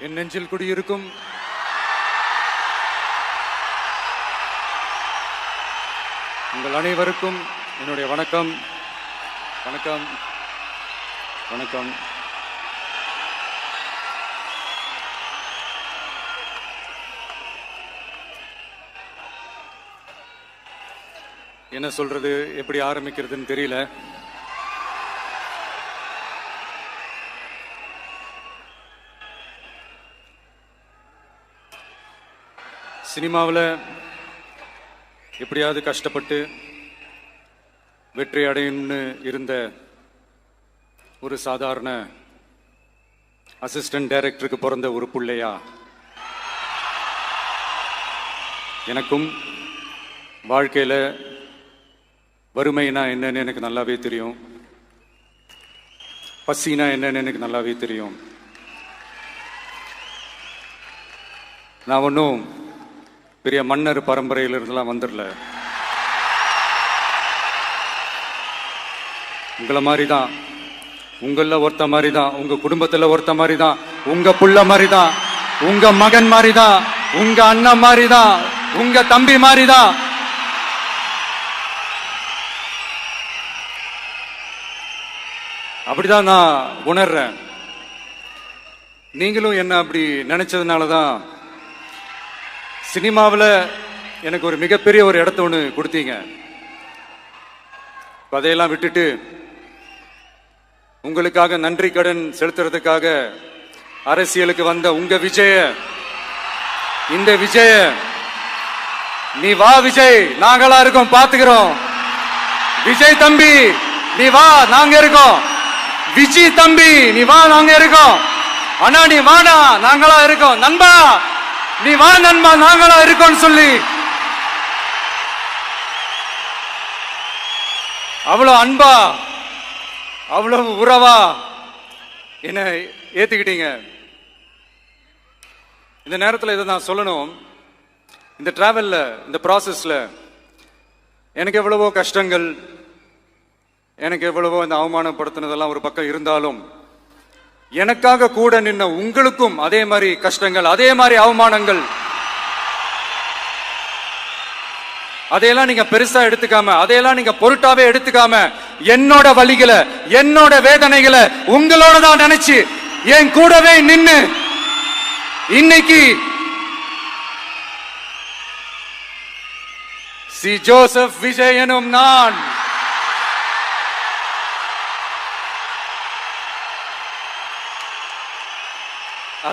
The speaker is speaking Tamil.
என் நெஞ்சில் குடியிருக்கும் உங்கள் அனைவருக்கும் என்னுடைய வணக்கம். வணக்கம் வணக்கம். என்ன சொல்றது, எப்படி ஆரம்பிக்கிறதுன்னு தெரியல. சினிமாவில் எப்படியாவது கஷ்டப்பட்டு வெற்றி அடையும்னு இருந்த ஒரு சாதாரண அசிஸ்டன்ட் டைரக்டருக்கு பிறந்த ஒரு பிள்ளையா எனக்கும் வாழ்க்கையில் வறுமைனா என்னன்னு எனக்கு நல்லாவே தெரியும், பசினா என்னன்னு எனக்கு நல்லாவே தெரியும். நான் ஒன்றும் பெரிய மன்னர் பரம்பரையிலிருந்துலாம் வந்துடல. உங்களை மாதிரி தான், உங்கள ஒருத்த மாதிரி தான், உங்க குடும்பத்தில் ஒருத்த மாதிரி தான், உங்க புள்ள மாதிரி தான், உங்க மகன் மாதிரி தான், உங்க அண்ணன் மாதிரி தான், உங்க தம்பி மாதிரி தான். அப்படிதான் நான் உணர்றேன். நீங்களும் என்ன அப்படி நினைச்சதுனால தான் சினிமாவில் எனக்கு ஒரு மிகப்பெரிய ஒரு இடத்த ஒன்று கொடுத்தீங்க. அதையெல்லாம் விட்டுட்டு உங்களுக்காக நன்றி கடன் செலுத்துறதுக்காக அரசியலுக்கு வந்த உங்க விஜய, இந்த விஜய, நீ வா விஜய், நாங்களா இருக்கோம், பாத்துக்கிறோம். விஜய் தம்பி நீ வா, நாங்க இருக்கோம். விஜய் தம்பி நீ வா, நாங்க இருக்கோம். அண்ணா நீ வாடா, நாங்களா இருக்கோம். நண்பா நீ வா நண்பா, நாங்களா இருக்கோம் சொல்லி அவ்வளவு அன்பா, அவ்வளவு உறவா என்ன ஏத்துக்கிட்டீங்க. இந்த நேரத்தில் இதை நான் சொல்லணும். இந்த டிராவல்ல, இந்த ப்ராசஸ்ல எனக்கு எவ்வளவோ கஷ்டங்கள், எனக்கு எவ்வளவோ இந்த அவமானப்படுத்தினதெல்லாம் ஒரு பக்கம் இருந்தாலும், எனக்காக கூட நின்ன உங்களுக்கும் அதே மாதிரி கஷ்டங்கள், அதே மாதிரி அவமானங்கள், அதையெல்லாம் நீங்க பெருசா எடுத்துக்காம, அதையெல்லாம் நீங்க பொருட்டாவே எடுத்துக்காம, என்னோட வலிகளை, என்னோட வேதனைகளை உங்களோட தான் நினைச்சு என் கூடவே நின்னு இன்னைக்கு சி ஜோசப் விஜய் எனும் நான்